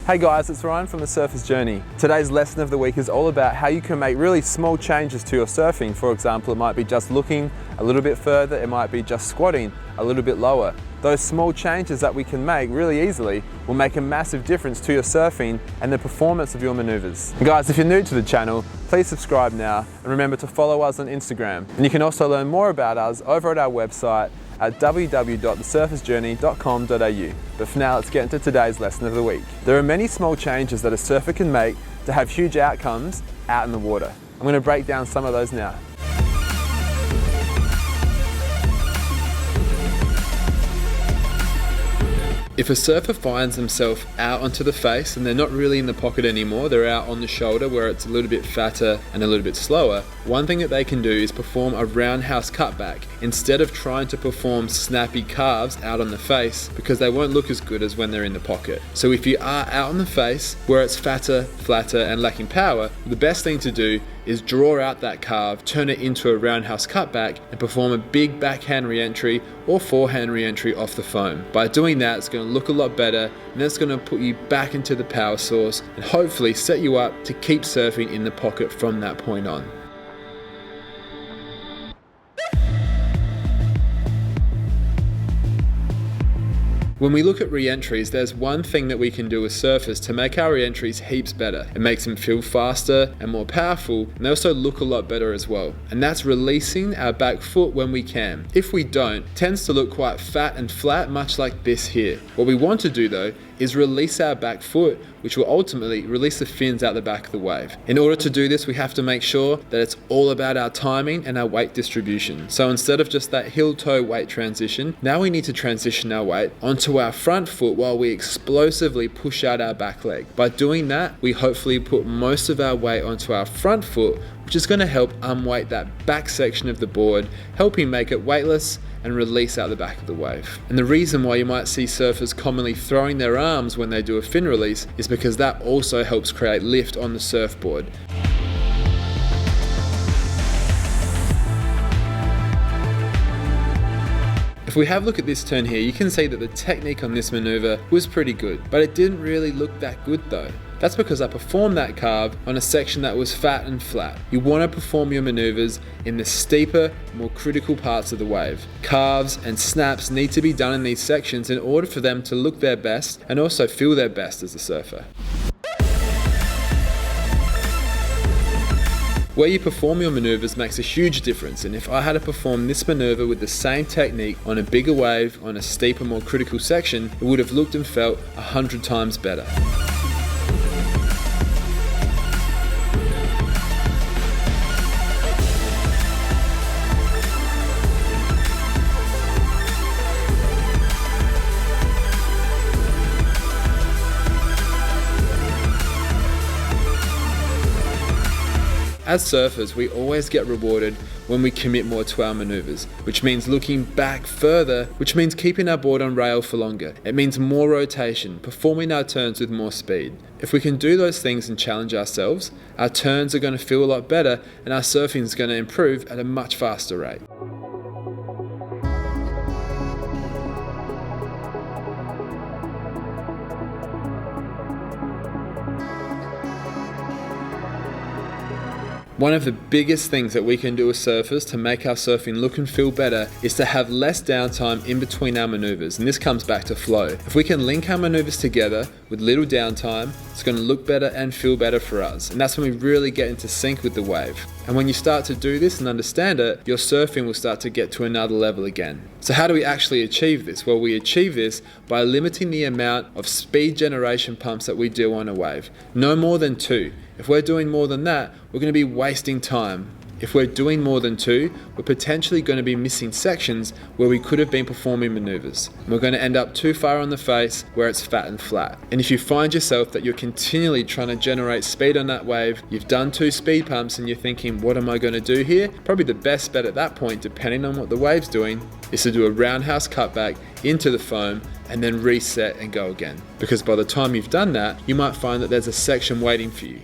Hey guys, it's Ryan from The Surfer's Journey. Today's lesson of the week is all about how you can make really small changes to your surfing. For example, it might be just looking a little bit further, it might be just squatting a little bit lower. Those small changes that we can make really easily will make a massive difference to your surfing and the performance of your maneuvers. And guys, if you're new to the channel, please subscribe now and remember to follow us on Instagram. And you can also learn more about us over at our website at www.thesurfersjourney.com.au. But for now, let's get into today's lesson of the week. There are many small changes that a surfer can make to have huge outcomes out in the water. I'm going to break down some of those now. If a surfer finds themselves out onto the face and they're not really in the pocket anymore, they're out on the shoulder where it's a little bit fatter and a little bit slower, one thing that they can do is perform a roundhouse cutback instead of trying to perform snappy carves out on the face, because they won't look as good as when they're in the pocket. So if you are out on the face where it's fatter, flatter and lacking power, the best thing to do is draw out that carve, turn it into a roundhouse cutback and perform a big backhand re-entry or forehand re-entry off the foam. By doing that, it's going to look a lot better and that's going to put you back into the power source and hopefully set you up to keep surfing in the pocket from that point on. When we look at re-entries, there's one thing that we can do as surfers to make our re-entries heaps better. It makes them feel faster and more powerful, and they also look a lot better as well. And that's releasing our back foot when we can. If we don't, it tends to look quite fat and flat, much like this here. What we want to do though is release our back foot, which will ultimately release the fins out the back of the wave. In order to do this, we have to make sure that it's all about our timing and our weight distribution. So instead of just that heel-toe weight transition, now we need to transition our weight onto our front foot while we explosively push out our back leg. By doing that, we hopefully put most of our weight onto our front foot, which is going to help unweight that back section of the board, helping make it weightless and release out the back of the wave. And the reason why you might see surfers commonly throwing their arms when they do a fin release is because that also helps create lift on the surfboard. If we have a look at this turn here, you can see that the technique on this maneuver was pretty good, but it didn't really look that good though. That's because I performed that carve on a section that was fat and flat. You want to perform your maneuvers in the steeper, more critical parts of the wave. Carves and snaps need to be done in these sections in order for them to look their best and also feel their best as a surfer. Where you perform your maneuvers makes a huge difference, and if I had to perform this maneuver with the same technique on a bigger wave, on a steeper, more critical section, it would have looked and felt 100 times better. As surfers, we always get rewarded when we commit more to our maneuvers, which means looking back further, which means keeping our board on rail for longer. It means more rotation, performing our turns with more speed. If we can do those things and challenge ourselves, our turns are going to feel a lot better and our surfing is going to improve at a much faster rate. One of the biggest things that we can do as surfers to make our surfing look and feel better is to have less downtime in between our maneuvers, and this comes back to flow. If we can link our maneuvers together with little downtime, it's going to look better and feel better for us, and that's when we really get into sync with the wave. And when you start to do this and understand it, your surfing will start to get to another level again. So how do we actually achieve this? Well, we achieve this by limiting the amount of speed generation pumps that we do on a wave. No more than 2. If we're doing more than that, we're going to be wasting time. If we're doing more than 2, we're potentially going to be missing sections where we could have been performing maneuvers. And we're going to end up too far on the face where it's fat and flat. And if you find yourself that you're continually trying to generate speed on that wave, you've done 2 speed pumps and you're thinking, what am I going to do here? Probably the best bet at that point, depending on what the wave's doing, is to do a roundhouse cutback into the foam and then reset and go again. Because by the time you've done that, you might find that there's a section waiting for you.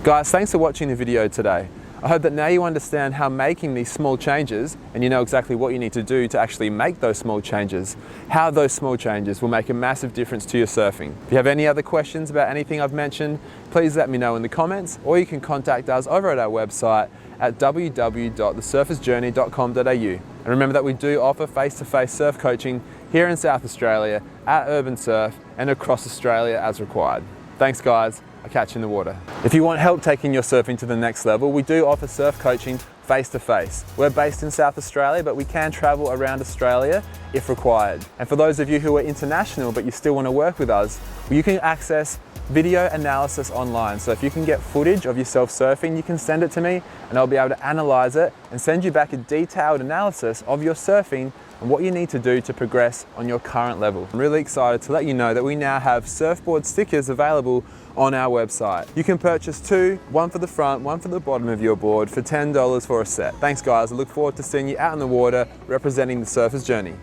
Guys, thanks for watching the video today. I hope that now you understand how making these small changes, and you know exactly what you need to do to actually make those small changes, how those small changes will make a massive difference to your surfing. If you have any other questions about anything I've mentioned, please let me know in the comments, or you can contact us over at our website at www.thesurfersjourney.com.au. And remember that we do offer face-to-face surf coaching here in South Australia at Urban Surf and across Australia as required. Thanks guys. I'll catch you in the water. If you want help taking your surfing to the next level, we do offer surf coaching face-to-face. We're based in South Australia, but we can travel around Australia if required. And for those of you who are international, but you still want to work with us, you can access video analysis online. So if you can get footage of yourself surfing, you can send it to me and I'll be able to analyze it and send you back a detailed analysis of your surfing and what you need to do to progress on your current level. I'm really excited to let you know that we now have surfboard stickers available on our website. You can purchase two, one for the front, one for the bottom of your board for $10 for a set. Thanks guys, I look forward to seeing you out in the water representing the Surfer's Journey.